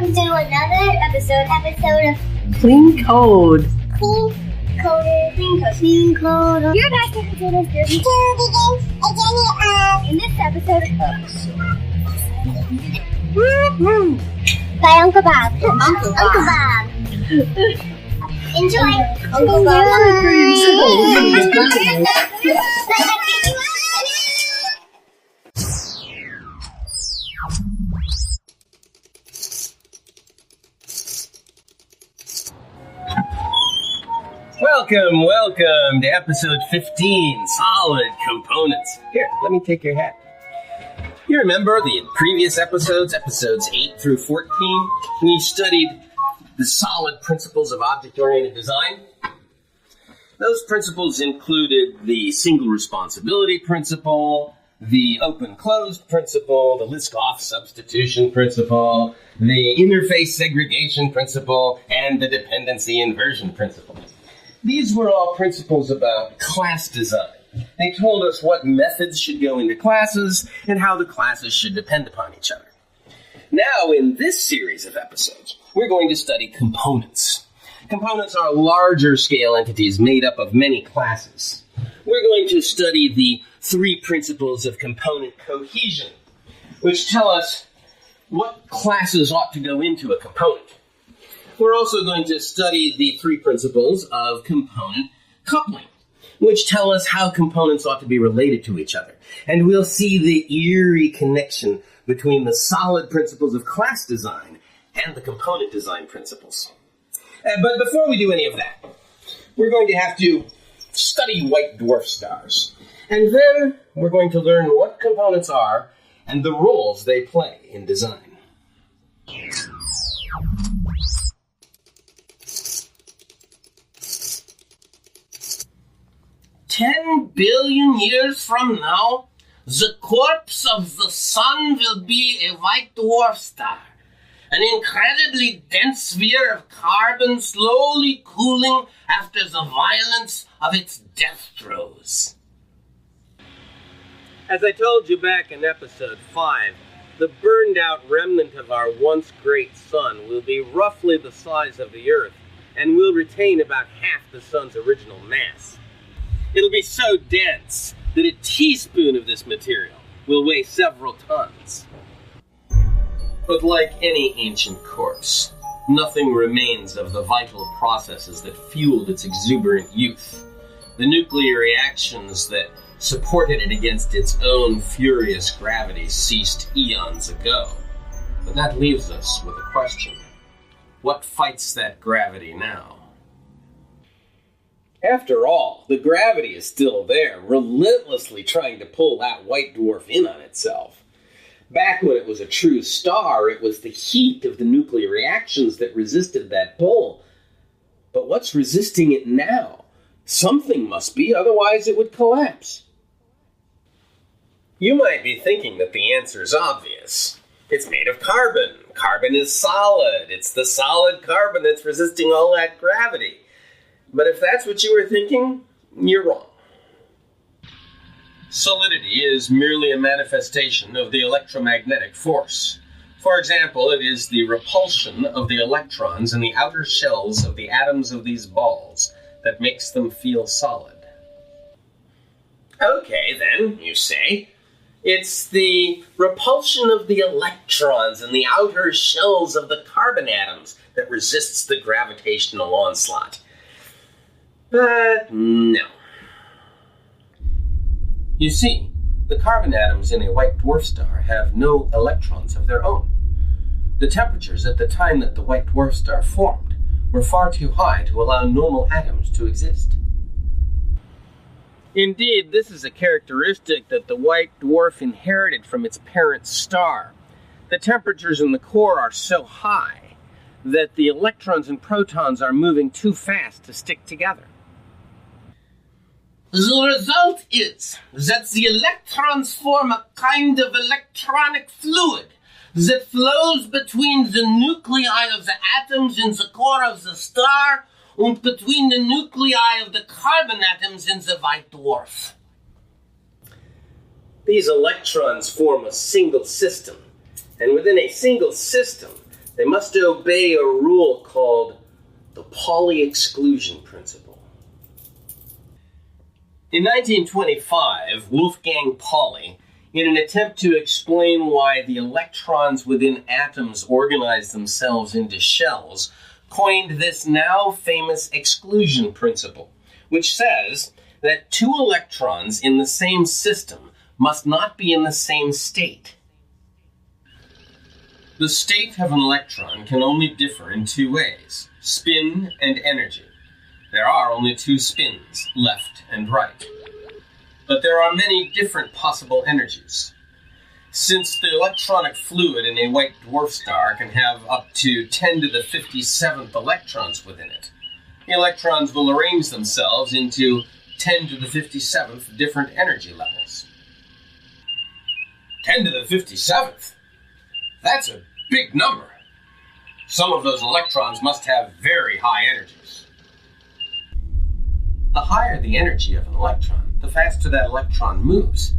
welcome to another episode of Clean Code. Clean Code. Your best episode of Dirty to begin a journey of in this episode by Uncle Bob. Uncle Bob. Enjoy. Uncle Bob. Welcome to episode 15, Solid Components. Here, let me take your hat. You remember the previous episodes 8 through 14, we studied the solid principles of object-oriented design? Those principles included the single responsibility principle, the open-closed principle, the Liskov substitution principle, the interface segregation principle, and the dependency inversion principle. These were all principles about class design. They told us what methods should go into classes and how the classes should depend upon each other. Now, in this series of episodes, we're going to study components. Components are larger scale entities made up of many classes. We're going to study the 3 principles of component cohesion, which tell us what classes ought to go into a component. We're also going to study the 3 principles of component coupling, which tell us how components ought to be related to each other. And we'll see the eerie connection between the solid principles of class design and the component design principles. But before we do any of that, we're going to have to study white dwarf stars. And then we're going to learn what components are and the roles they play in design. 10 billion years from now, the corpse of the sun will be a white dwarf star, an incredibly dense sphere of carbon slowly cooling after the violence of its death throes. As I told you back in episode 5, the burned-out remnant of our once great sun will be roughly the size of the Earth and will retain about half the sun's original mass. It'll be so dense that a teaspoon of this material will weigh several tons. But like any ancient corpse, nothing remains of the vital processes that fueled its exuberant youth. The nuclear reactions that supported it against its own furious gravity ceased eons ago. But that leaves us with a question. What fights that gravity now? After all, the gravity is still there, relentlessly trying to pull that white dwarf in on itself. Back when it was a true star, it was the heat of the nuclear reactions that resisted that pull. But what's resisting it now? Something must be, otherwise it would collapse. You might be thinking that the answer is obvious. It's made of carbon. Carbon is solid. It's the solid carbon that's resisting all that gravity. But if that's what you were thinking, you're wrong. Solidity is merely a manifestation of the electromagnetic force. For example, it is the repulsion of the electrons in the outer shells of the atoms of these balls that makes them feel solid. Okay, then, you say, it's the repulsion of the electrons in the outer shells of the carbon atoms that resists the gravitational onslaught. But no. You see, the carbon atoms in a white dwarf star have no electrons of their own. The temperatures at the time that the white dwarf star formed were far too high to allow normal atoms to exist. Indeed, this is a characteristic that the white dwarf inherited from its parent star. The temperatures in the core are so high that the electrons and protons are moving too fast to stick together. The result is that the electrons form a kind of electronic fluid that flows between the nuclei of the atoms in the core of the star and between the nuclei of the carbon atoms in the white dwarf. These electrons form a single system, and within a single system, They must obey a rule called the Pauli exclusion principle. In 1925, Wolfgang Pauli, in an attempt to explain why the electrons within atoms organize themselves into shells, coined this now famous exclusion principle, which says that two electrons in the same system must not be in the same state. The state of an electron can only differ in two ways: spin and energy. There are only two spins, left and right. But there are many different possible energies. Since the electronic fluid in a white dwarf star can have up to 10 to the 57th electrons within it, the electrons will arrange themselves into 10 to the 57th different energy levels. 10 to the 57th? That's a big number. Some of those electrons must have very high energies. The higher the energy of an electron, the faster that electron moves.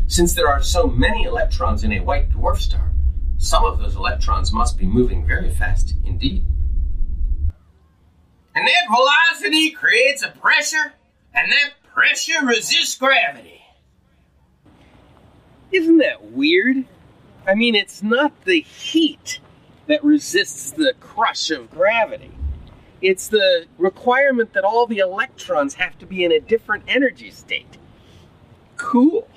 Since there are so many electrons in a white dwarf star, some of those electrons must be moving very fast indeed. And that velocity creates a pressure, and that pressure resists gravity. Isn't that weird? I mean, it's not the heat that resists the crush of gravity. It's the requirement that all the electrons have to be in a different energy state. Cool.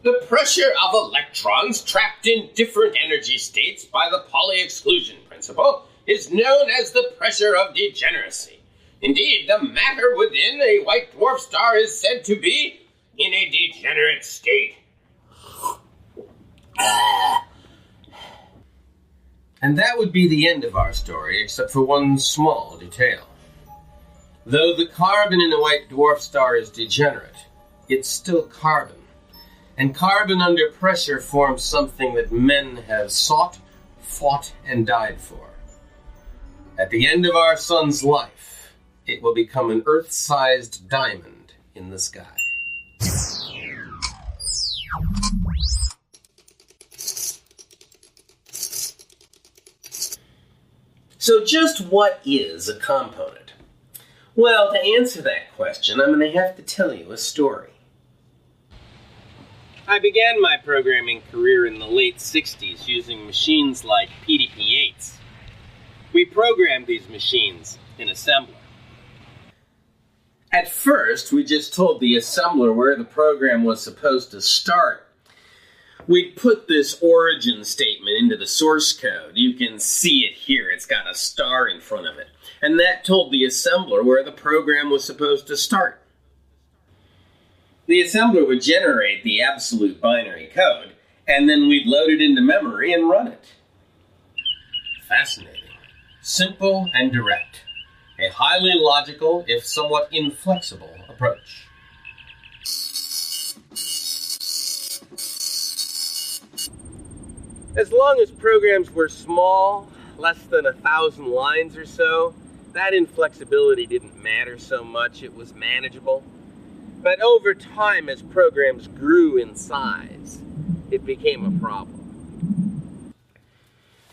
The pressure of electrons trapped in different energy states by the Pauli exclusion principle is known as the pressure of degeneracy. Indeed, the matter within a white dwarf star is said to be in a degenerate state. And that would be the end of our story, except for one small detail. Though the carbon in a white dwarf star is degenerate, it's still carbon. And carbon under pressure forms something that men have sought, fought, and died for. At the end of our sun's life, it will become an Earth-sized diamond in the sky. So just what is a component? Well, to answer that question, I'm going to have to tell you a story. I began my programming career in the late 60s using machines like PDP-8s. We programmed these machines in assembler. At first, we just told the assembler where the program was supposed to start. We'd put this origin statement into the source code. You can see it here. It's got a star in front of it. And that told the assembler where the program was supposed to start. The assembler would generate the absolute binary code, and then we'd load it into memory and run it. Fascinating. Simple and direct. A highly logical, if somewhat inflexible, approach. As long as programs were small, less than 1,000 lines or so, that inflexibility didn't matter so much. It was manageable. But over time, as programs grew in size, it became a problem.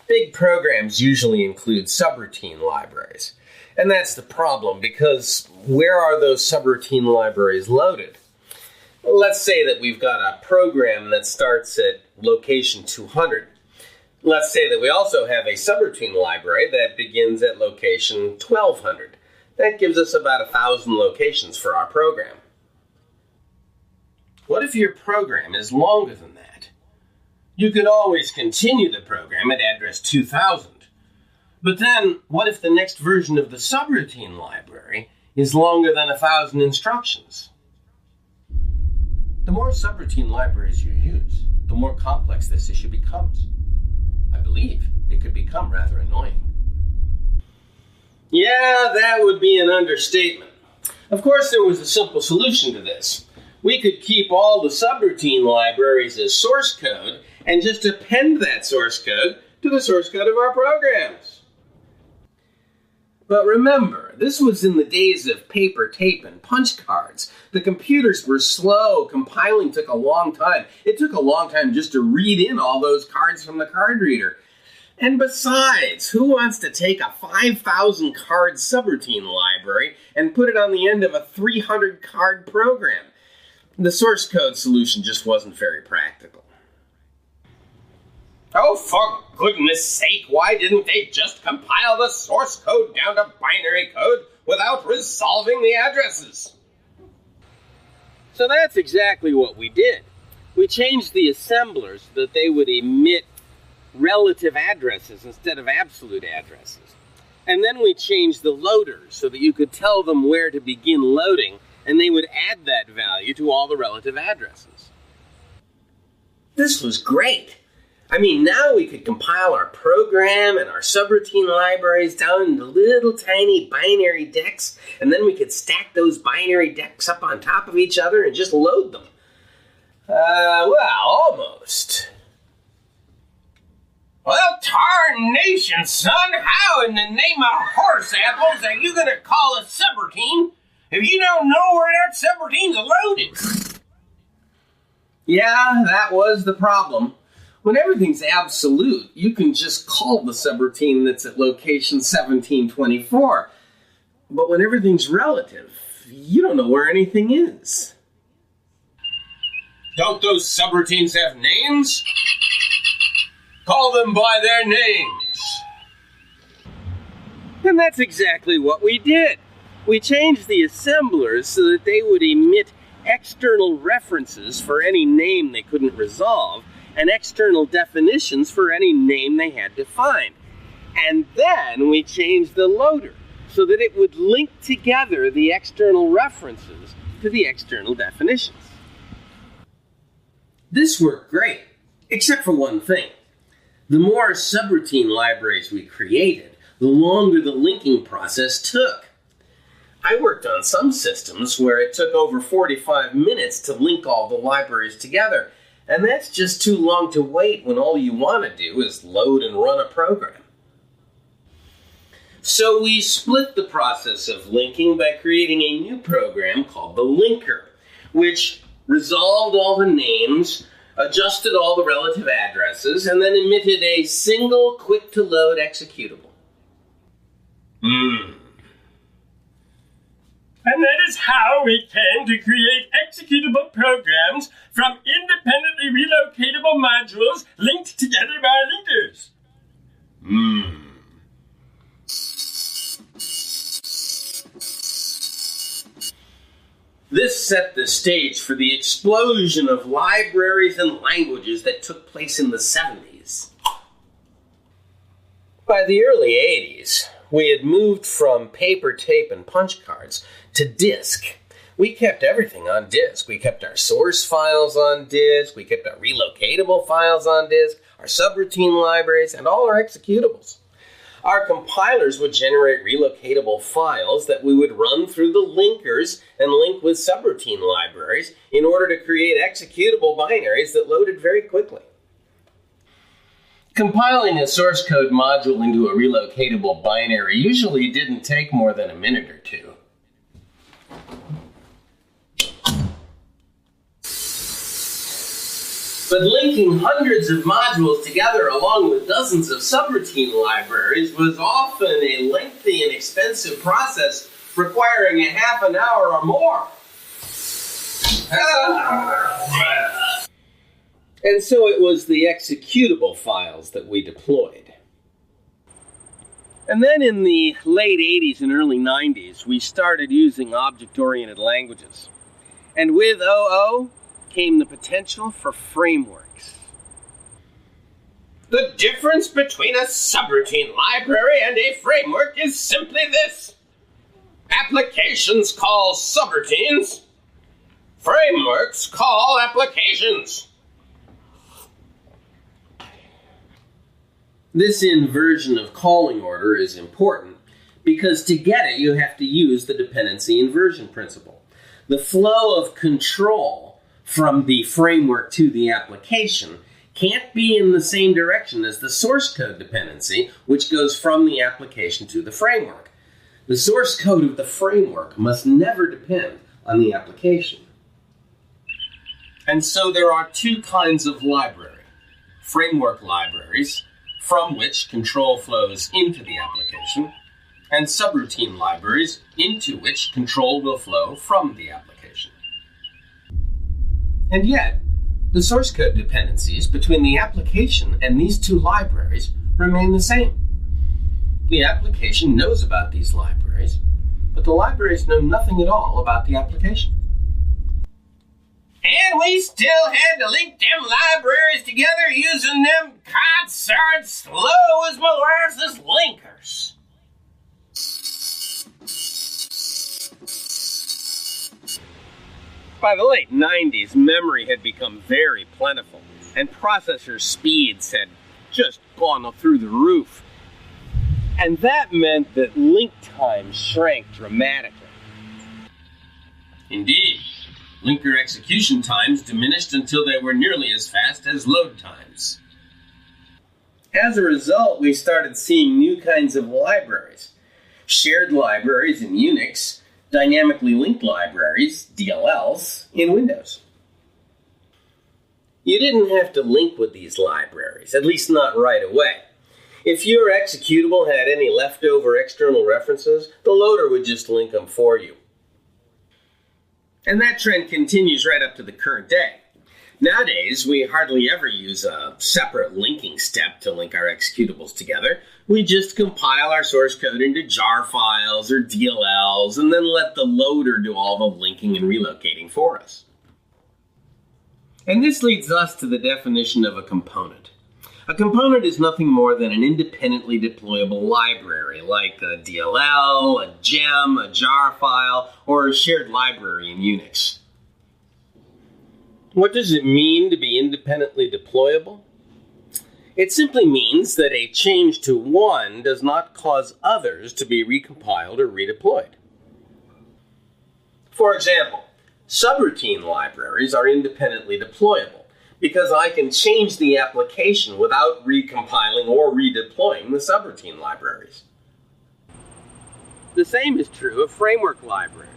Big programs usually include subroutine libraries. And that's the problem, because where are those subroutine libraries loaded? Well, let's say that we've got a program that starts at location 200. Let's say that we also have a subroutine library that begins at location 1200. That gives us about 1,000 locations for our program. What if your program is longer than that? You could always continue the program at address 2000. But then, what if the next version of the subroutine library is longer than 1,000 instructions? The more subroutine libraries you use, the more complex this issue becomes. I believe it could become rather annoying. Yeah, that would be an understatement. Of course, there was a simple solution to this. We could keep all the subroutine libraries as source code and just append that source code to the source code of our programs. But remember, this was in the days of paper, tape, and punch cards. The computers were slow. Compiling took a long time. It took a long time just to read in all those cards from the card reader. And besides, who wants to take a 5,000 card subroutine library and put it on the end of a 300 card program? The source code solution just wasn't very practical. Oh, for goodness sake, why didn't they just compile the source code down to binary code without resolving the addresses? So that's exactly what we did. We changed the assemblers so that they would emit relative addresses instead of absolute addresses. And then we changed the loaders so that you could tell them where to begin loading, and they would add that value to all the relative addresses. This was great. I mean, now we could compile our program and our subroutine libraries down into little tiny binary decks, and then we could stack those binary decks up on top of each other and just load them. Well, almost. Well, tarnation, son, how in the name of horse apples are you going to call a subroutine if you don't know where that subroutine's loaded? Yeah, that was the problem. When everything's absolute, you can just call the subroutine that's at location 1724. But when everything's relative, you don't know where anything is. Don't those subroutines have names? Call them by their names. And that's exactly what we did. We changed the assemblers so that they would emit external references for any name they couldn't resolve, and external definitions for any name they had defined. And then we changed the loader so that it would link together the external references to the external definitions. This worked great, except for one thing. The more subroutine libraries we created, the longer the linking process took. I worked on some systems where it took over 45 minutes to link all the libraries together, and that's just too long to wait when all you want to do is load and run a program. So we split the process of linking by creating a new program called the linker, which resolved all the names, adjusted all the relative addresses, and then emitted a single quick-to-load executable. And that is how we came to create executable programs from independently relocatable modules linked together by linkers. This set the stage for the explosion of libraries and languages that took place in the 70s. By the early 80s, we had moved from paper, tape, and punch cards to disk. We kept everything on disk. We kept our source files on disk. We kept our relocatable files on disk, our subroutine libraries, and all our executables. Our compilers would generate relocatable files that we would run through the linkers and link with subroutine libraries in order to create executable binaries that loaded very quickly. Compiling a source code module into a relocatable binary usually didn't take more than a minute or two. But linking hundreds of modules together along with dozens of subroutine libraries was often a lengthy and expensive process requiring a half an hour or more. And so it was the executable files that we deployed. And then in the late 80s and early 90s, we started using object-oriented languages. And with OO came the potential for frameworks. The difference between a subroutine library and a framework is simply this. Applications call subroutines. Frameworks call applications. This inversion of calling order is important because to get it, you have to use the dependency inversion principle. The flow of control from the framework to the application can't be in the same direction as the source code dependency, which goes from the application to the framework. The source code of the framework must never depend on the application. And so there are two kinds of library: framework libraries from which control flows into the application, and subroutine libraries into which control will flow from the application. And yet, the source code dependencies between the application and these two libraries remain the same. The application knows about these libraries, but the libraries know nothing at all about the application. And we still had to link them libraries together using them concerned slow as molasses linkers. By the late 90s, memory had become very plentiful, and processor speeds had just gone through the roof. And that meant that link time shrank dramatically. Indeed, linker execution times diminished until they were nearly as fast as load times. As a result, we started seeing new kinds of libraries. Shared libraries in Unix, dynamically linked libraries, DLLs, in Windows. You didn't have to link with these libraries, at least not right away. If your executable had any leftover external references, the loader would just link them for you. And that trend continues right up to the current day. Nowadays, we hardly ever use a separate linking step to link our executables together. We just compile our source code into jar files or DLLs and then let the loader do all the linking and relocating for us. And this leads us to the definition of a component. A component is nothing more than an independently deployable library, like a DLL, a gem, a jar file, or a shared library in Unix. What does it mean to be independently deployable? It simply means that a change to one does not cause others to be recompiled or redeployed. For example, subroutine libraries are independently deployable because I can change the application without recompiling or redeploying the subroutine libraries. The same is true of framework libraries.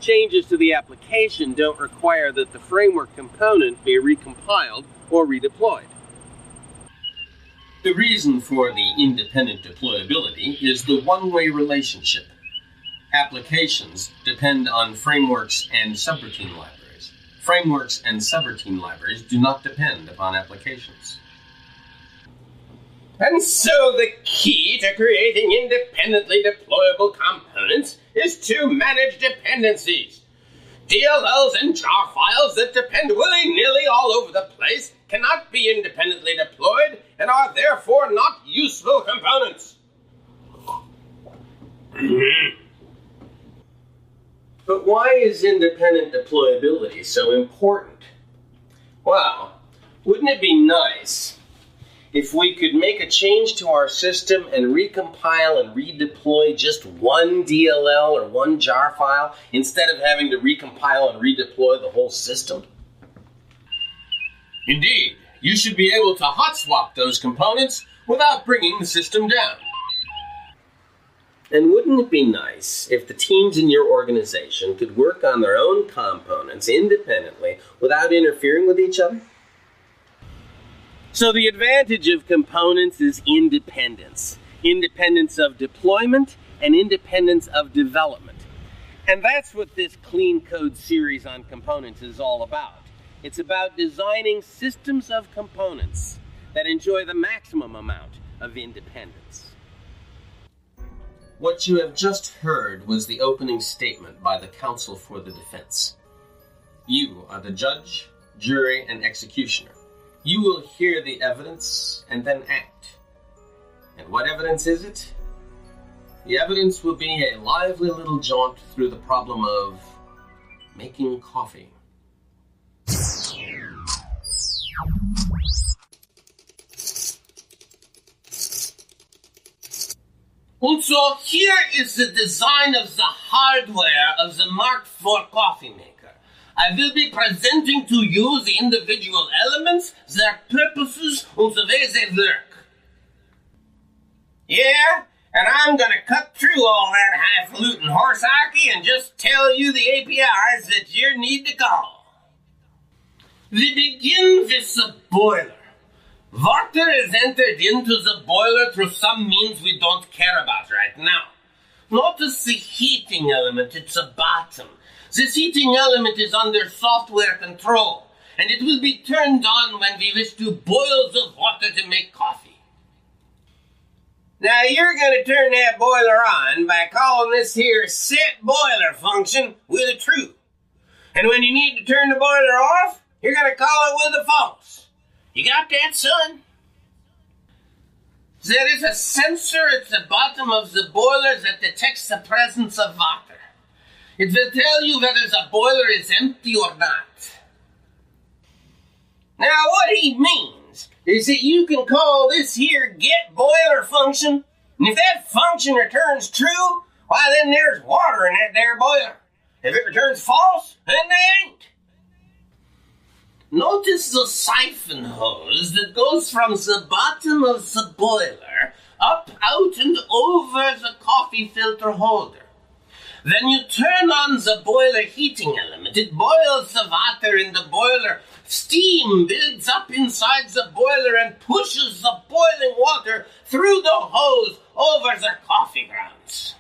Changes to the application don't require that the framework component be recompiled or redeployed. The reason for the independent deployability is the one-way relationship. Applications depend on frameworks and subroutine libraries. Frameworks and subroutine libraries do not depend upon applications. And so the key to creating independently deployable components is to manage dependencies. DLLs and jar files that depend willy-nilly all over the place cannot be independently deployed and are therefore not useful components. But why is independent deployability so important? Well, wouldn't it be nice if we could make a change to our system and recompile and redeploy just one DLL or one jar file instead of having to recompile and redeploy the whole system? Indeed, you should be able to hot swap those components without bringing the system down. And wouldn't it be nice if the teams in your organization could work on their own components independently without interfering with each other? So the advantage of components is independence. Independence of deployment and independence of development. And that's what this Clean Code series on components is all about. It's about designing systems of components that enjoy the maximum amount of independence. What you have just heard was the opening statement by the counsel for the defense. You are the judge, jury, and executioner. You will hear the evidence and then act. And what evidence is it? The evidence will be a lively little jaunt through the problem of making coffee. And so here is the design of the hardware of the Mark IV coffee maker. I will be presenting to you the individual elements, their purposes, and the way they work. Yeah, and I'm gonna cut through all that highfalutin horsehockey and just tell you the APIs that you need to call. We begin with the boiler. Water is entered into the boiler through some means we don't care about right now. Notice the heating element at the bottom. This heating element is under software control, and it will be turned on when we wish to boil the water to make coffee. Now you're going to turn that boiler on by calling this here set boiler function with a true. And when you need to turn the boiler off, you're going to call it with a false. You got that, son? There is a sensor at the bottom of the boiler that detects the presence of water. It will tell you whether the boiler is empty or not. Now what he means is that you can call this here get boiler function, and if that function returns true, why then there's water in that there boiler. If it returns false, then they ain't. Notice the siphon hose that goes from the bottom of the boiler up, out, and over the coffee filter holder. When you turn on the boiler heating element, it boils the water in the boiler. Steam builds up inside the boiler and pushes the boiling water through the hose over the coffee grounds.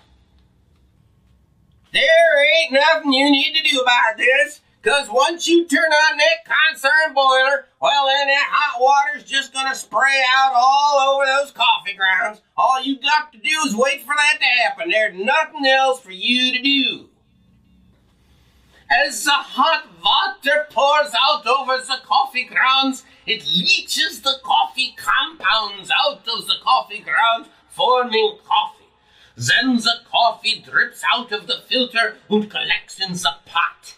There ain't nothing you need to do about this, because once you turn on that concern boiler, well then that hot water's just going to spray out all over those coffee grounds. All you got to do is wait for that to happen. There's nothing else for you to do. As the hot water pours out over the coffee grounds, it leaches the coffee compounds out of the coffee grounds, forming coffee. Then the coffee drips out of the filter and collects in the pot.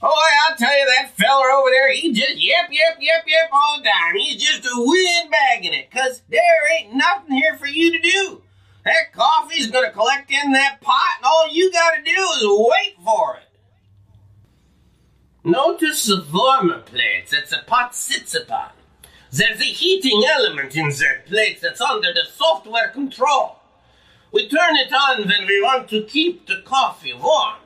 Oh, I'll tell you, that feller over there, he just yep all the time. He's just a windbagging it, because there ain't nothing here for you to do. That coffee's going to collect in that pot, and all you got to do is wait for it. Notice the warmer plate that the pot sits upon. There's a heating element in that plate that's under the software control. We turn it on when we want to keep the coffee warm.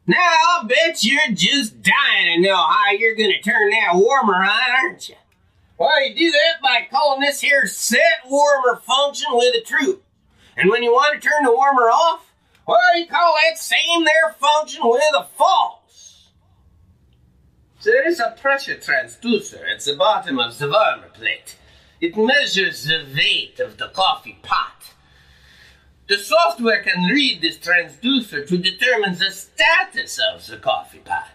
Now, I'll bet you're just dying to know how you're going to turn that warmer on, aren't you? Well, you do that by calling this here set warmer function with a true. And when you want to turn the warmer off, well, you call that same there function with a false. There is a pressure transducer at the bottom of the warmer plate. It measures the weight of the coffee pot. The software can read this transducer to determine the status of the coffee pot.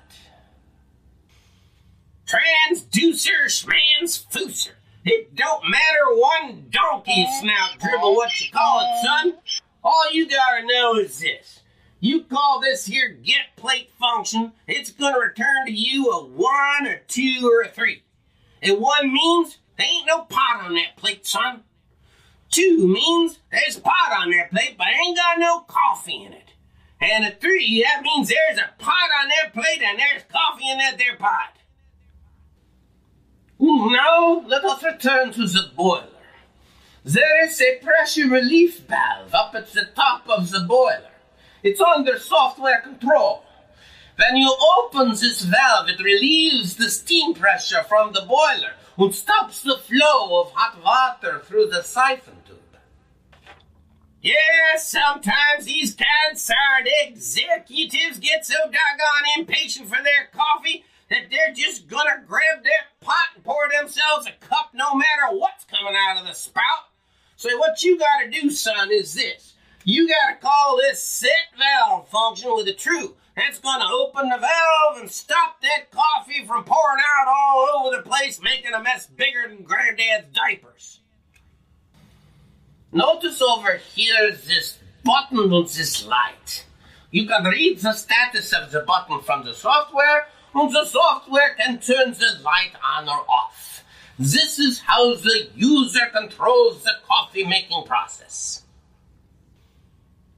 Transducer, schmansfooser. It don't matter one donkey snout dribble what you call it, son. All you gotta know is this. You call this here get plate function, it's gonna return to you a 1, a 2, or a 3. And 1 means there ain't no pot on that plate, son. 2 means there's a pot on that plate, but ain't got no coffee in it. And a 3, that means there's a pot on that plate and there's coffee in that there pot. Now, let us return to the boiler. There is a pressure relief valve up at the top of the boiler. It's under software control. When you open this valve, it relieves the steam pressure from the boiler and stops the flow of hot water through the siphon tube. Yeah, sometimes these concerned executives get so doggone impatient for their coffee that they're just gonna grab their pot and pour themselves a cup no matter what's coming out of the spout. So what you gotta do, son, is this. You gotta call this set valve function with a true. That's gonna open the valve and stop that coffee from pouring out all over the place, making a mess bigger than Granddad's diapers. Notice over here this button with this light. You can read the status of the button from the software, and the software can turn the light on or off. This is how the user controls the coffee-making process.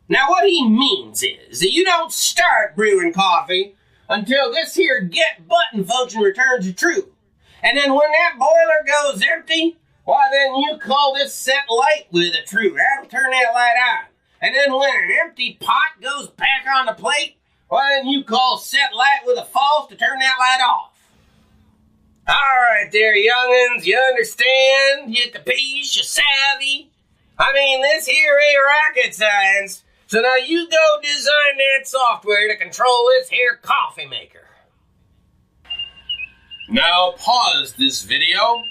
Now what he means is that you don't start brewing coffee until this here get button function returns a true. And then when that boiler goes empty, why then you call this set light with a true. That'll turn that light on. And then when an empty pot goes back on the plate, why then you call set light with a false to turn that light off. Alright there, young'uns, you understand? You get the piece, you savvy? I mean, this here ain't rocket science. So now you go design that software to control this here coffee maker. Now pause this video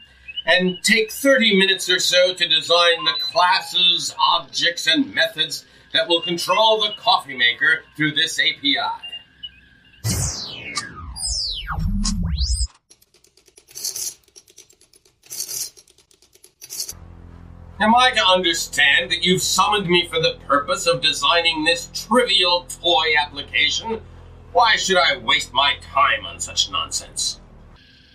and take 30 minutes or so to design the classes, objects, and methods that will control the coffee maker through this API. Am I to understand that you've summoned me for the purpose of designing this trivial toy application? Why should I waste my time on such nonsense?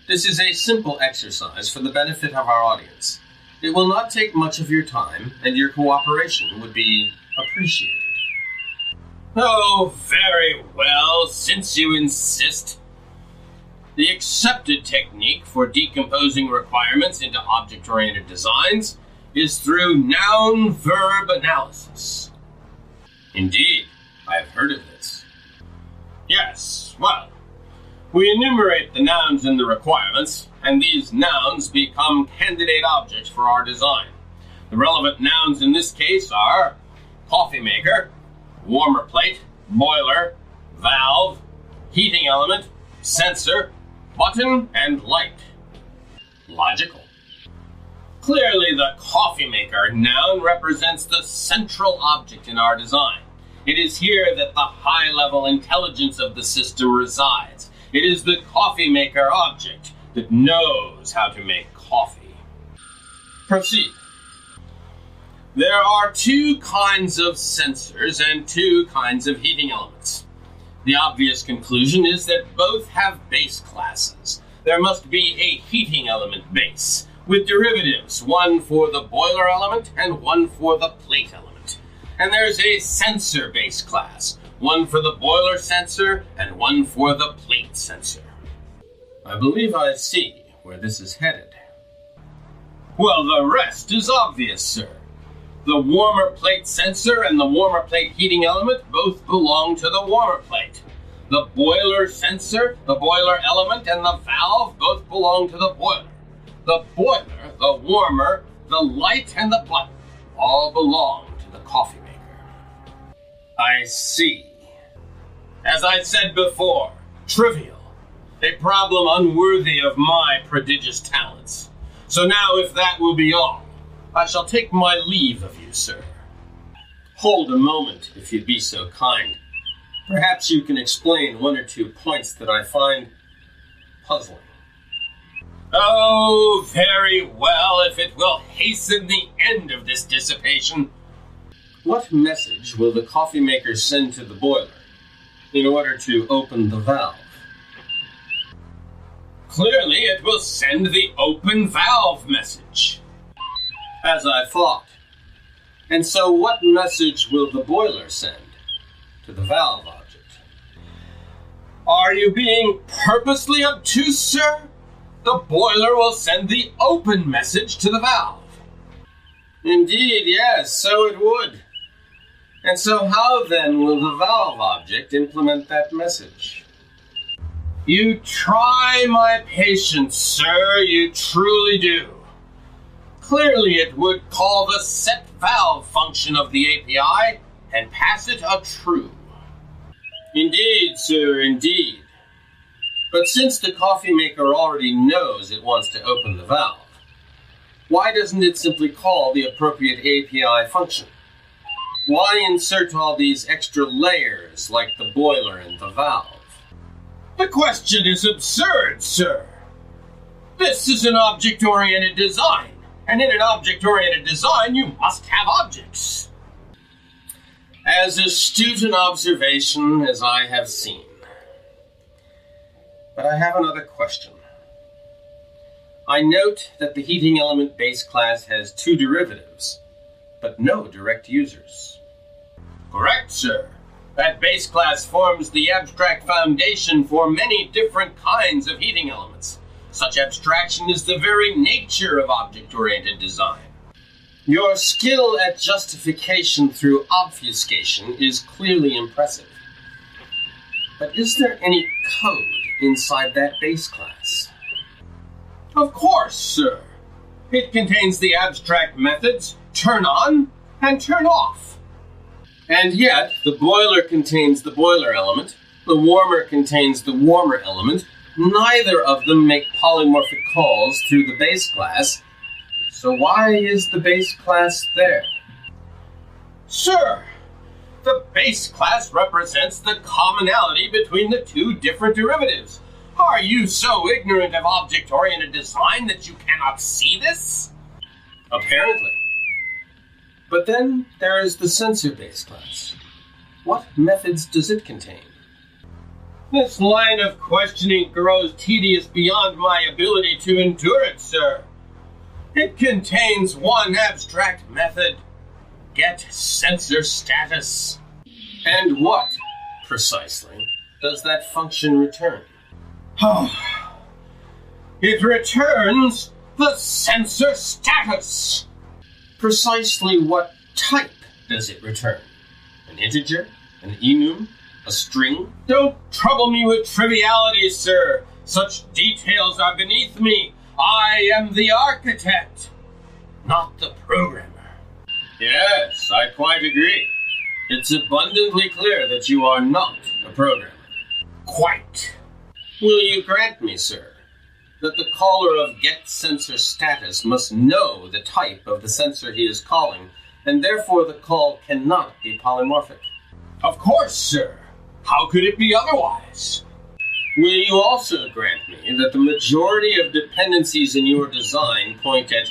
This is a simple exercise for the benefit of our audience. It will not take much of your time, and your cooperation would be appreciated. Oh, very well, since you insist. The accepted technique for decomposing requirements into object-oriented designs is through noun-verb analysis. Indeed, I have heard of this. Yes, well, we enumerate the nouns in the requirements, and these nouns become candidate objects for our design. The relevant nouns in this case are coffee maker, warmer plate, boiler, valve, heating element, sensor, button, and light. Logical. Clearly, the coffee maker noun represents the central object in our design. It is here that the high-level intelligence of the system resides. It is the coffee maker object that knows how to make coffee. Proceed. There are two kinds of sensors and two kinds of heating elements. The obvious conclusion is that both have base classes. There must be a heating element base, with derivatives, one for the boiler element and one for the plate element. And there's a sensor base class, one for the boiler sensor and one for the plate sensor. I believe I see where this is headed. Well, the rest is obvious, sir. The warmer plate sensor and the warmer plate heating element both belong to the warmer plate. The boiler sensor, the boiler element, and the valve both belong to the boiler. The boiler, the warmer, the light, and the button all belong to the coffee maker. I see. As I said before, trivial. A problem unworthy of my prodigious talents. So now, if that will be all, I shall take my leave of you, sir. Hold a moment, if you'd be so kind. Perhaps you can explain one or two points that I find puzzling. Oh, very well, if it will hasten the end of this dissipation. What message will the coffee maker send to the boiler in order to open the valve? Clearly, it will send the open valve message. As I thought. And so what message will the boiler send to the valve object? Are you being purposely obtuse, sir? The boiler will send the open message to the valve. Indeed, yes, so it would. And so how then will the valve object implement that message? You try my patience, sir, you truly do. Clearly it would call the set valve function of the API and pass it a true. Indeed, sir, indeed. But since the coffee maker already knows it wants to open the valve, why doesn't it simply call the appropriate API function? Why insert all these extra layers like the boiler and the valve? The question is absurd, sir. This is an object-oriented design, and in an object-oriented design, you must have objects. As astute an observation as I have seen. But I have another question. I note that the heating element base class has two derivatives, but no direct users. Correct, sir. That base class forms the abstract foundation for many different kinds of heating elements. Such abstraction is the very nature of object-oriented design. Your skill at justification through obfuscation is clearly impressive. But is there any code inside that base class? Of course, sir. It contains the abstract methods turn on and turn off. And yet, the boiler contains the boiler element, the warmer contains the warmer element. Neither of them make polymorphic calls through the base class. So why is the base class there? Sir, the base class represents the commonality between the two different derivatives. Are you so ignorant of object-oriented design that you cannot see this? Apparently. But then there is the sensor base class. What methods does it contain? This line of questioning grows tedious beyond my ability to endure it, sir. It contains one abstract method. Get sensor status. And what, precisely, does that function return? It returns the sensor status. Precisely what type does it return? An integer? An enum? A string? Don't trouble me with trivialities, sir. Such details are beneath me. I am the architect, not the programmer. Yes, I quite agree. It's abundantly clear that you are not a programmer. Quite. Will you grant me, sir, that the caller of getSensorStatus must know the type of the sensor he is calling, and therefore the call cannot be polymorphic? Of course, sir. How could it be otherwise? Will you also grant me that the majority of dependencies in your design point at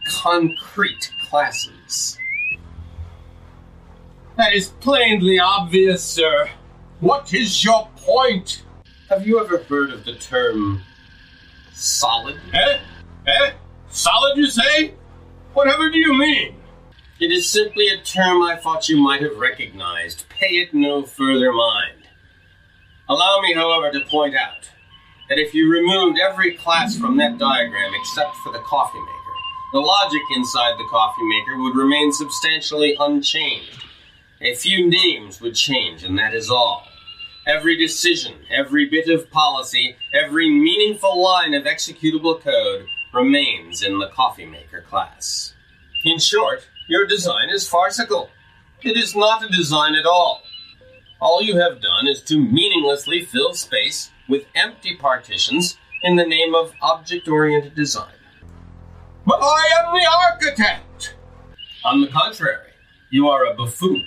concrete classes? That is plainly obvious, sir. What is your point? Have you ever heard of the term solid? Solid, you say? Whatever do you mean? It is simply a term I thought you might have recognized. Pay it no further mind. Allow me, however, to point out that if you removed every class from that diagram except for the coffee maker, the logic inside the coffee maker would remain substantially unchanged. A few names would change, and that is all. Every decision, every bit of policy, every meaningful line of executable code remains in the coffee maker class. In short, your design is farcical. It is not a design at all. All you have done is to meaninglessly fill space with empty partitions in the name of object-oriented design. But I am the architect! On the contrary, you are a buffoon.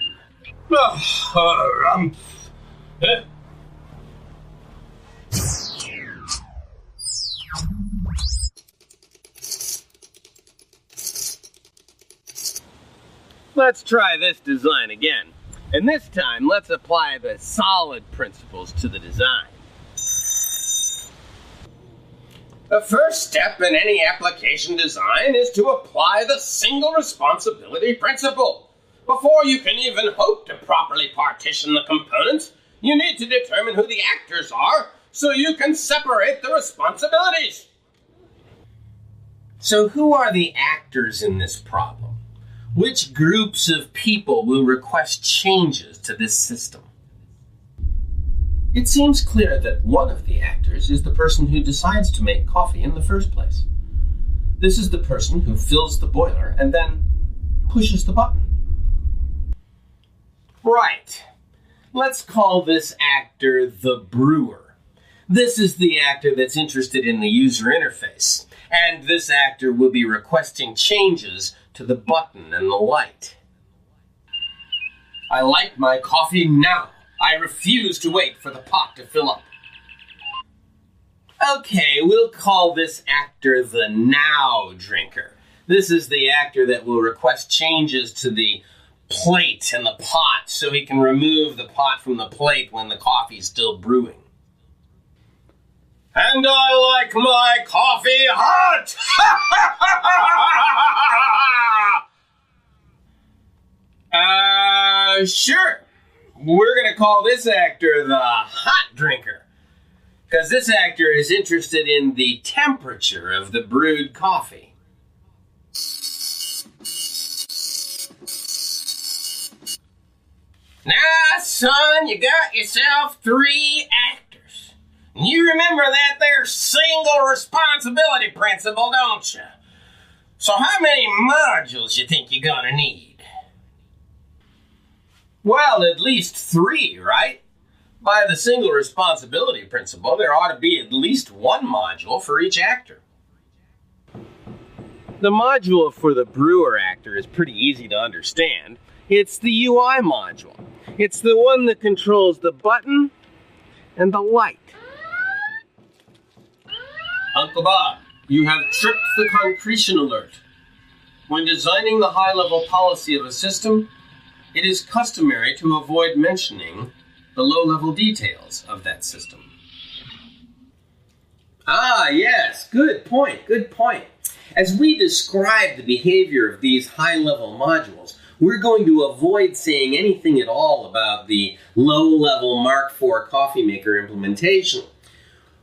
Let's try this design again. And this time, let's apply the solid principles to the design. The first step in any application design is to apply the single responsibility principle. Before you can even hope to properly partition the components, you need to determine who the actors are so you can separate the responsibilities. So who are the actors in this problem? Which groups of people will request changes to this system? It seems clear that one of the actors is the person who decides to make coffee in the first place. This is the person who fills the boiler and then pushes the button. Right. Let's call this actor the brewer. This is the actor that's interested in the user interface, and this actor will be requesting changes to the button and the light. I like my coffee now. I refuse to wait for the pot to fill up. Okay, we'll call this actor the now drinker. This is the actor that will request changes to the plate and the pot so he can remove the pot from the plate when the coffee's still brewing. And I like my coffee hot! Sure. We're going to call this actor the hot drinker, because this actor is interested in the temperature of the brewed coffee. Now, son, you got yourself 3 actors. You remember that there single responsibility principle, don't you? So how many modules you think you're gonna need? Well, at least 3, right? By the single responsibility principle, there ought to be at least 1 module for each actor. The module for the brewer actor is pretty easy to understand. It's the UI module. It's the one that controls the button and the light. Uncle Bob, you have tripped the concretion alert. When designing the high-level policy of a system, it is customary to avoid mentioning the low-level details of that system. Ah, yes, good point. As we describe the behavior of these high-level modules, we're going to avoid saying anything at all about the low-level Mark IV coffee maker implementation.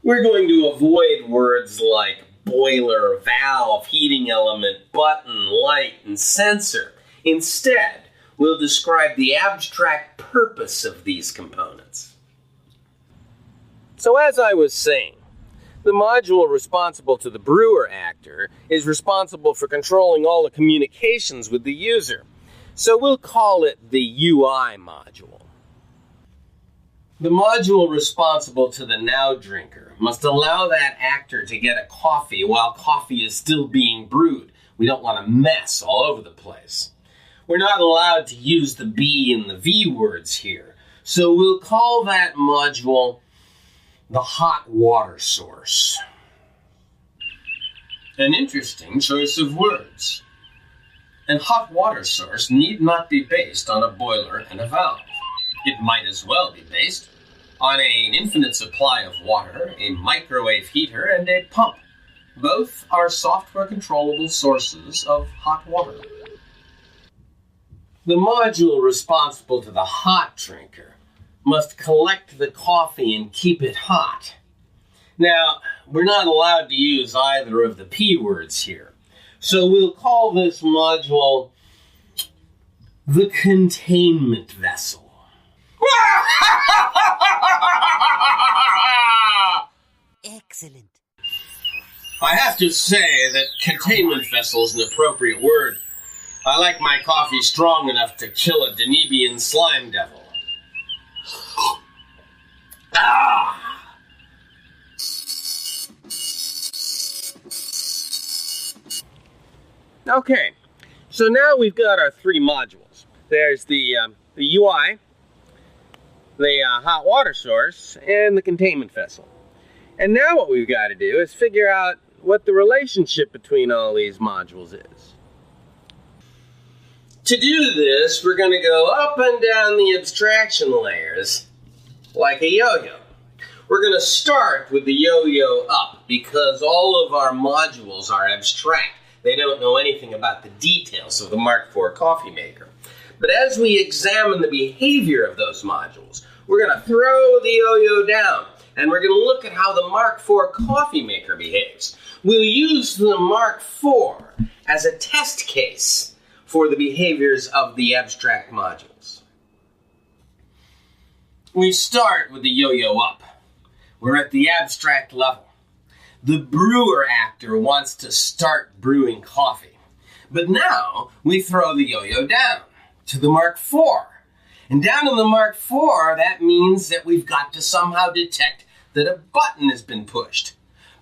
We're going to avoid words like boiler, valve, heating element, button, light, and sensor. Instead, we'll describe the abstract purpose of these components. So as I was saying, the module responsible to the brewer actor is responsible for controlling all the communications with the user. So we'll call it the UI module. The module responsible to the now drinker must allow that actor to get a coffee while coffee is still being brewed. We don't want a mess all over the place. We're not allowed to use the B and the V words here, so we'll call that module the hot water source. An interesting choice of words. And hot water source need not be based on a boiler and a valve. It might as well be based on an infinite supply of water, a microwave heater, and a pump. Both are software-controllable sources of hot water. The module responsible to the hot drinker must collect the coffee and keep it hot. Now, we're not allowed to use either of the P words here, so we'll call this module the containment vessel. Excellent. I have to say that containment vessel is an appropriate word. I like my coffee strong enough to kill a Danubian slime devil. Ah! Okay, so now we've got our 3 modules. There's the UI, the hot water source, and the containment vessel. And now what we've got to do is figure out what the relationship between all these modules is. To do this, we're going to go up and down the abstraction layers like a yo-yo. We're going to start with the yo-yo up because all of our modules are abstract. They don't know anything about the details of the Mark IV coffee maker. But as we examine the behavior of those modules, we're going to throw the yo-yo down and we're going to look at how the Mark IV coffee maker behaves. We'll use the Mark IV as a test case for the behaviors of the abstract modules. We start with the yo-yo up. We're at the abstract level. The brewer actor wants to start brewing coffee. But now we throw the yo-yo down to the Mark IV. And down in the Mark IV, that means that we've got to somehow detect that a button has been pushed.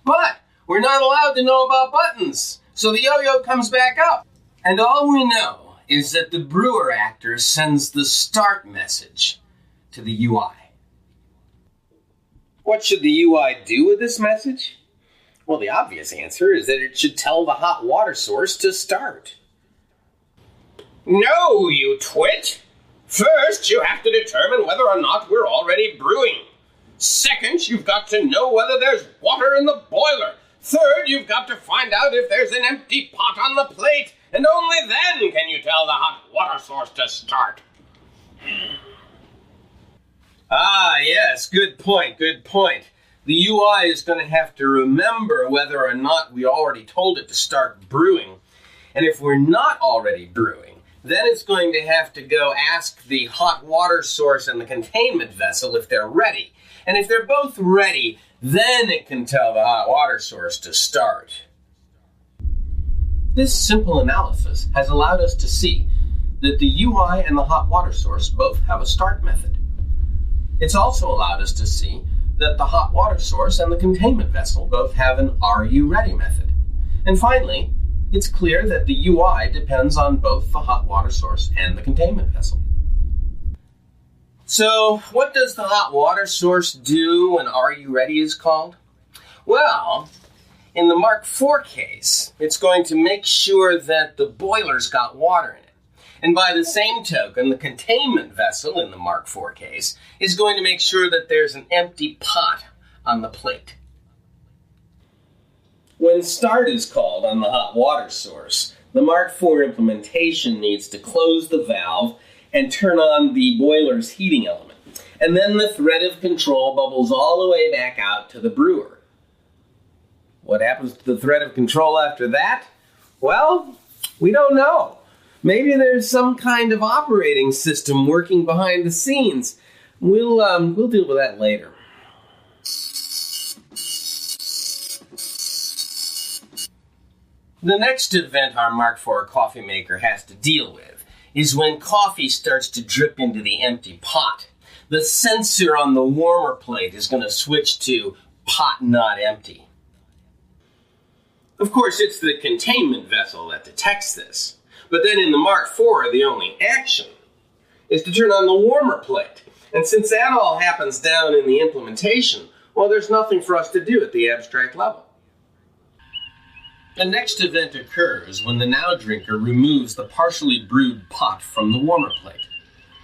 But we're not allowed to know about buttons, so the yo-yo comes back up. And all we know is that the brewer actor sends the start message to the UI. What should the UI do with this message? Well, the obvious answer is that it should tell the hot water source to start. No, you twit! First, you have to determine whether or not we're already brewing. Second, you've got to know whether there's water in the boiler. Third, you've got to find out if there's an empty pot on the plate. And only then can you tell the hot water source to start. Ah, yes, good point. The UI is going to have to remember whether or not we already told it to start brewing. And if we're not already brewing, then it's going to have to go ask the hot water source and the containment vessel if they're ready. And if they're both ready, Then it can tell the hot water source to start. This simple analysis has allowed us to see that the UI and the hot water source both have a start method. It's also allowed us to see that the hot water source and the containment vessel both have an Are You Ready method. And finally, it's clear that the UI depends on both the hot water source and the containment vessel. So, what does the hot water source do when Are You Ready is called? Well, in the Mark IV case, it's going to make sure that the boiler's got water in it. And by the same token, the containment vessel in the Mark IV case is going to make sure that there's an empty pot on the plate. When start is called on the hot water source, the Mark IV implementation needs to close the valve and turn on the boiler's heating element. And then the thread of control bubbles all the way back out to the brewer. What happens to the thread of control after that? Well, we don't know. Maybe there's some kind of operating system working behind the scenes. We'll deal with that later. The next event our Mark IV coffee maker has to deal with is when coffee starts to drip into the empty pot. The sensor on the warmer plate is going to switch to pot not empty. Of course, it's the containment vessel that detects this. But then in the Mark IV, the only action is to turn on the warmer plate. And since that all happens down in the implementation, well, there's nothing for us to do at the abstract level. The next event occurs when the now drinker removes the partially brewed pot from the warmer plate.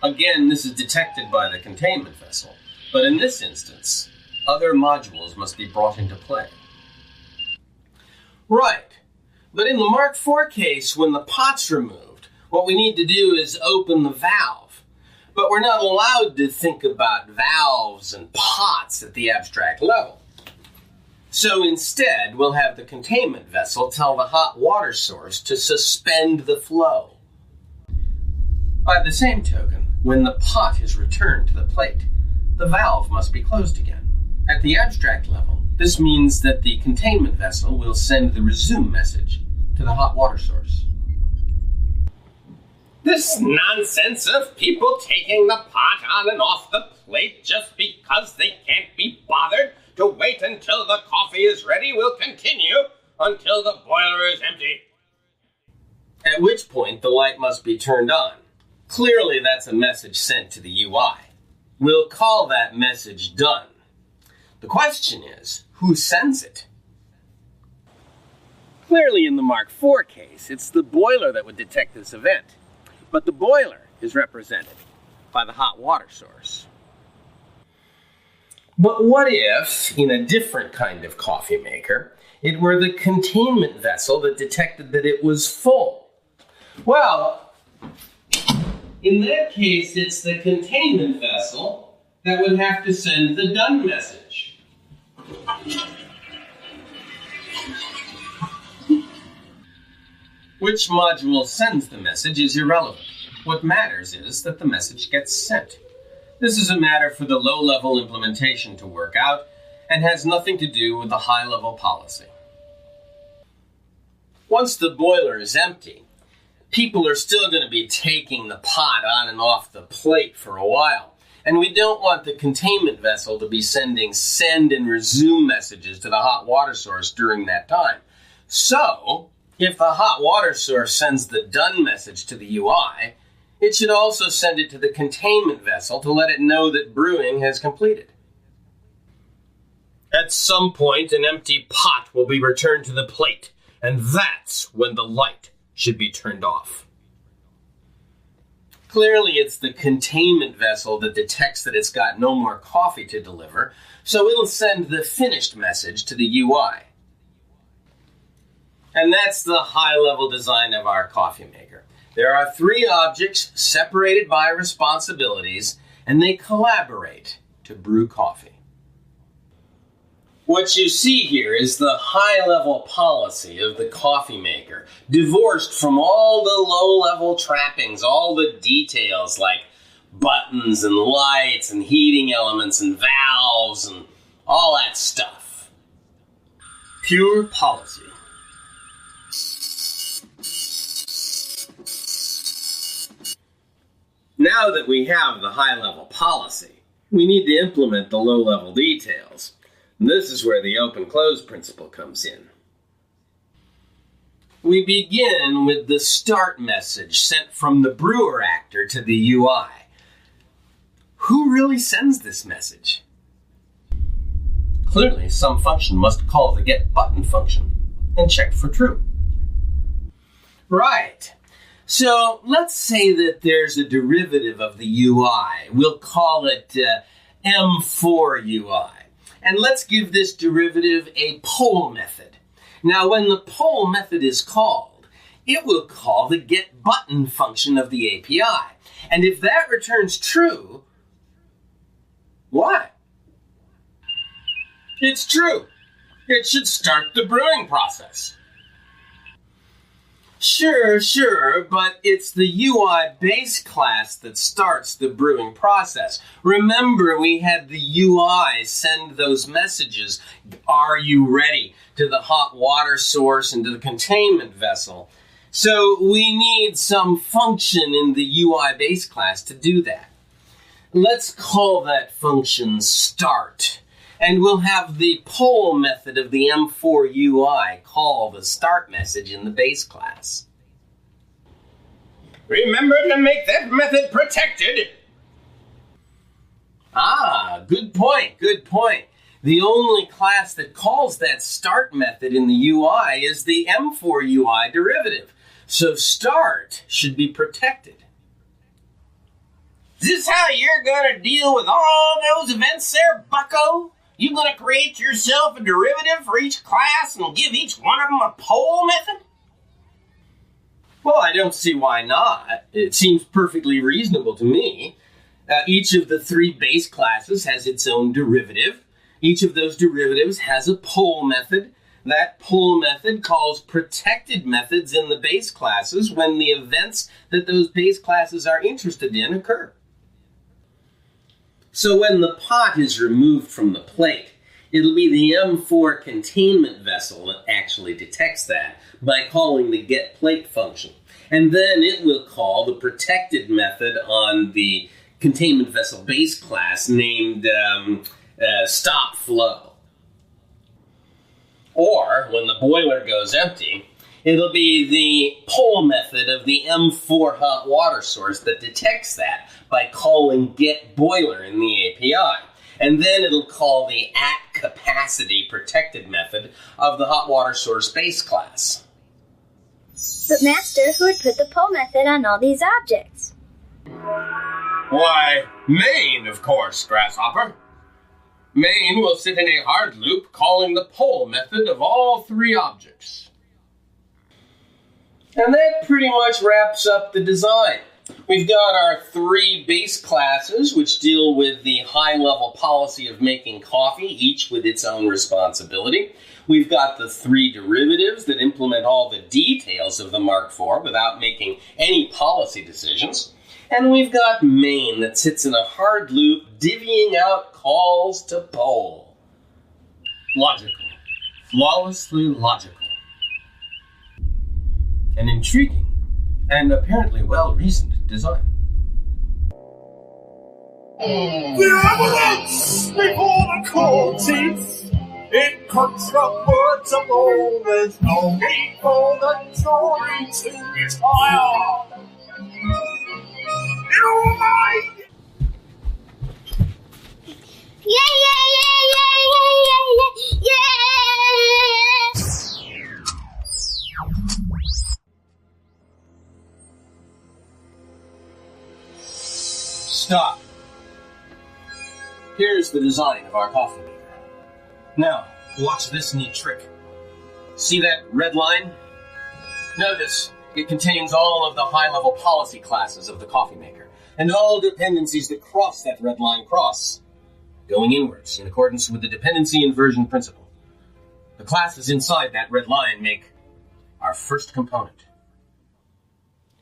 Again, this is detected by the containment vessel, but in this instance, other modules must be brought into play. Right. But in the Mark IV case, when the pot's removed, what we need to do is open the valve. But we're not allowed to think about valves and pots at the abstract level. So instead, we'll have the containment vessel tell the hot water source to suspend the flow. By the same token, when the pot is returned to the plate, the valve must be closed again. At the abstract level, this means that the containment vessel will send the resume message to the hot water source. This nonsense of people taking the pot on and off the plate just because they can't be bothered to wait until the coffee is ready will continue until the boiler is empty. At which point the light must be turned on. Clearly that's a message sent to the UI. We'll call that message done. The question is, who sends it? Clearly in the Mark IV case, it's the boiler that would detect this event. But the boiler is represented by the hot water source. But what if, in a different kind of coffee maker, it were the containment vessel that detected that it was full? Well, in that case, it's the containment vessel that would have to send the done message. Which module sends the message is irrelevant. What matters is that the message gets sent. This is a matter for the low-level implementation to work out and has nothing to do with the high-level policy. Once the boiler is empty, people are still going to be taking the pot on and off the plate for a while. And we don't want the containment vessel to be sending send and resume messages to the hot water source during that time. So, if the hot water source sends the done message to the UI, it should also send it to the containment vessel to let it know that brewing has completed. At some point, an empty pot will be returned to the plate, and that's when the light should be turned off. Clearly, it's the containment vessel that detects that it's got no more coffee to deliver, so it'll send the finished message to the UI. And that's the high-level design of our coffee maker. There are 3 objects separated by responsibilities, and they collaborate to brew coffee. What you see here is the high-level policy of the coffee maker, divorced from all the low-level trappings, all the details like buttons and lights and heating elements and valves and all that stuff. Pure policy. Now that we have the high-level policy, we need to implement the low-level details. And this is where the open-close principle comes in. We begin with the start message sent from the brewer actor to the UI. Who really sends this message? Clearly, some function must call the getButton function and check for true. Right. So let's say that there's a derivative of the UI. We'll call it M4 UI. And let's give this derivative a poll method. Now, when the poll method is called, it will call the getButton function of the API. And if that returns true, what? It's true. It should start the brewing process. Sure, but it's the UI base class that starts the brewing process. Remember, we had the UI send those messages, are you ready, to the hot water source and to the containment vessel. So we need some function in the UI base class to do that. Let's call that function start. And we'll have the poll method of the M4 UI call the start message in the base class. Remember to make that method protected. Good point. The only class that calls that start method in the UI is the M4 UI derivative. So start should be protected. Is this how you're gonna deal with all those events there, bucko? You gonna create yourself a derivative for each class and give each one of them a poll method? Well, I don't see why not. It seems perfectly reasonable to me. Each of the three base classes has its own derivative. Each of those derivatives has a poll method. That poll method calls protected methods in the base classes when the events that those base classes are interested in occur. So when the pot is removed from the plate, it'll be the M4 containment vessel that actually detects that by calling the getPlate function. And then it will call the protected method on the containment vessel base class named stopFlow. Or, when the boiler goes empty, it'll be the poll method of the M4 hot water source that detects that by calling getBoiler in the API. And then it'll call the @capacity protected method of the hot water source base class. But Master, who would put the poll method on all these objects? Why, main, of course, Grasshopper. Main will sit in a hard loop calling the poll method of all three objects. And that pretty much wraps up the design. We've got our three base classes, which deal with the high-level policy of making coffee, each with its own responsibility. We've got the three derivatives that implement all the details of the Mark IV without making any policy decisions. And we've got main that sits in a hard loop, divvying out calls to poll. Logical. Flawlessly logical. An intriguing and apparently well-reasoned design. The evidence before the court is incontrovertible. There's no need for the jury to retire. You might. Stop. Here's the design of our coffee maker. Now, watch this neat trick. See that red line? Notice it contains all of the high-level policy classes of the coffee maker, and all dependencies that cross that red line cross, going inwards in accordance with the dependency inversion principle. The classes inside that red line make our first component.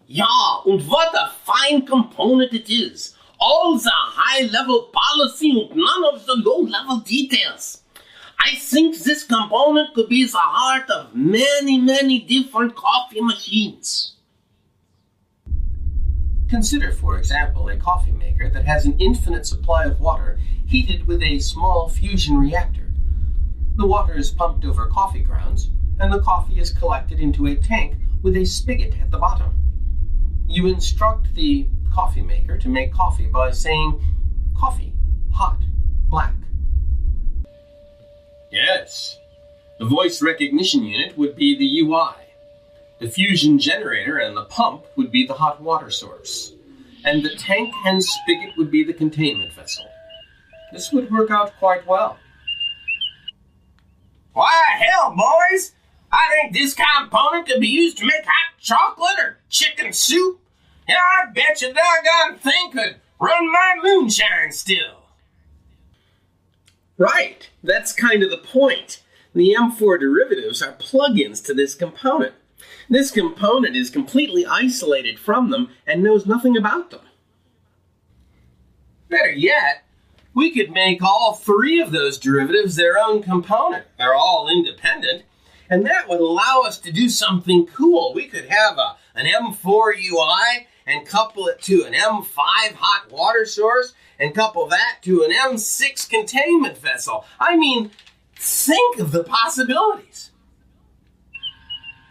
Ja, und what a fine component it is. all the high-level policy and none of the low-level details. I think this component could be the heart of many, many different coffee machines. Consider, for example, a coffee maker that has an infinite supply of water heated with a small fusion reactor. The water is pumped over coffee grounds, and the coffee is collected into a tank with a spigot at the bottom. You instruct the coffee maker to make coffee by saying, "Coffee, hot, black." Yes. The voice recognition unit would be the UI. The fusion generator and the pump would be the hot water source. And the tank and spigot would be the containment vessel. This would work out quite well. Why, hell, boys! I think this component could be used to make hot chocolate or chicken soup. Yeah, I bet your doggone thing could run my moonshine still. Right, that's kind of the point. The M4 derivatives are plugins to this component. This component is completely isolated from them and knows nothing about them. Better yet, we could make all three of those derivatives their own component. They're all independent, and that would allow us to do something cool. We could have an M4 UI and couple it to an M5 hot water source and couple that to an M6 containment vessel. I mean, think of the possibilities.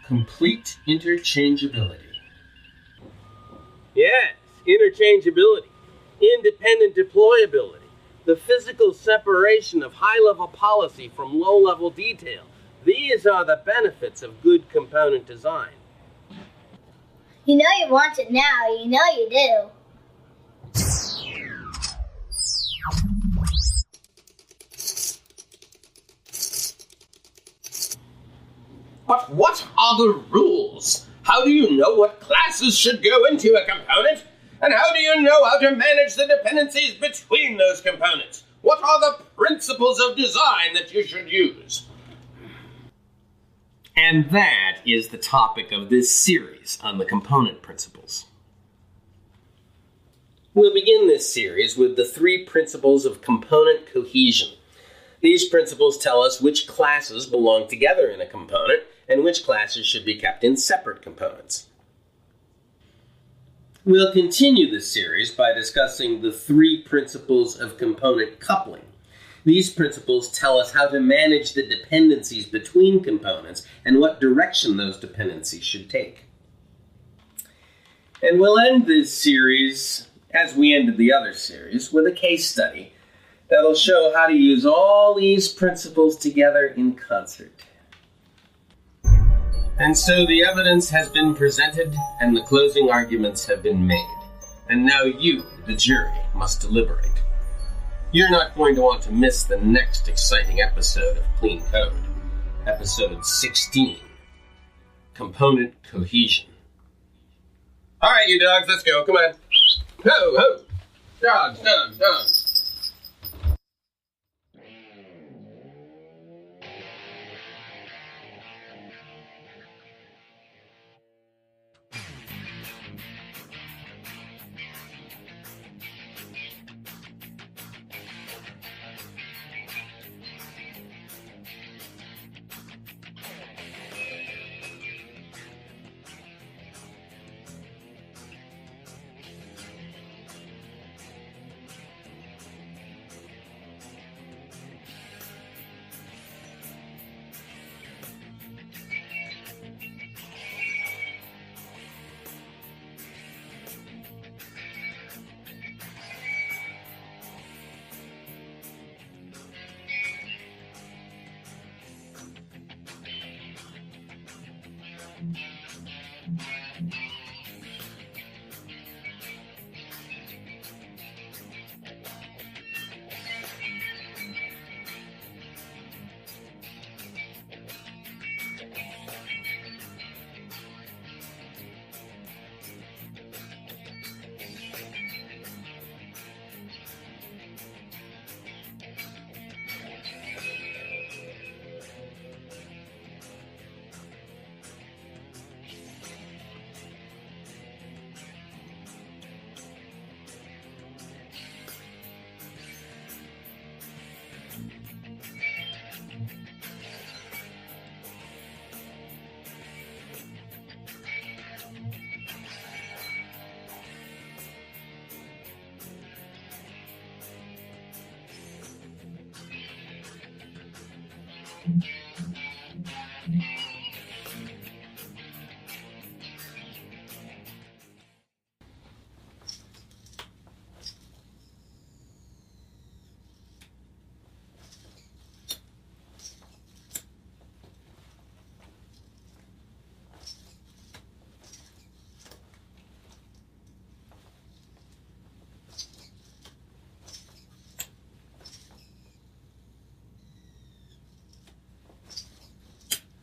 Complete interchangeability. Yes, interchangeability, independent deployability, the physical separation of high-level policy from low-level detail. These are the benefits of good component design. You know you want it now, you know you do. But what are the rules? How do you know what classes should go into a component? And how do you know how to manage the dependencies between those components? What are the principles of design that you should use? And that is the topic of this series on the component principles. We'll begin this series with the 3 principles of component cohesion. These principles tell us which classes belong together in a component and which classes should be kept in separate components. We'll continue this series by discussing the 3 principles of component coupling. These principles tell us how to manage the dependencies between components and what direction those dependencies should take. And we'll end this series, as we ended the other series, with a case study that'll show how to use all these principles together in concert. And so the evidence has been presented and the closing arguments have been made. And now you, the jury, must deliberate. You're not going to want to miss the next exciting episode of Clean Code. Episode 16, Component Cohesion. All right, you dogs, let's go. Come on. Ho, ho. Dogs, dogs, dogs.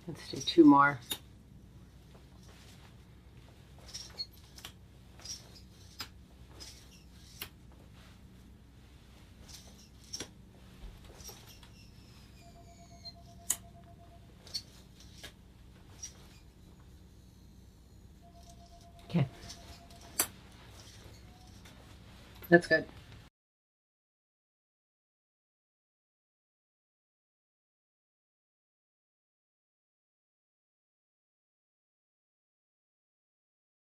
Let's do 2 more. Okay. That's good.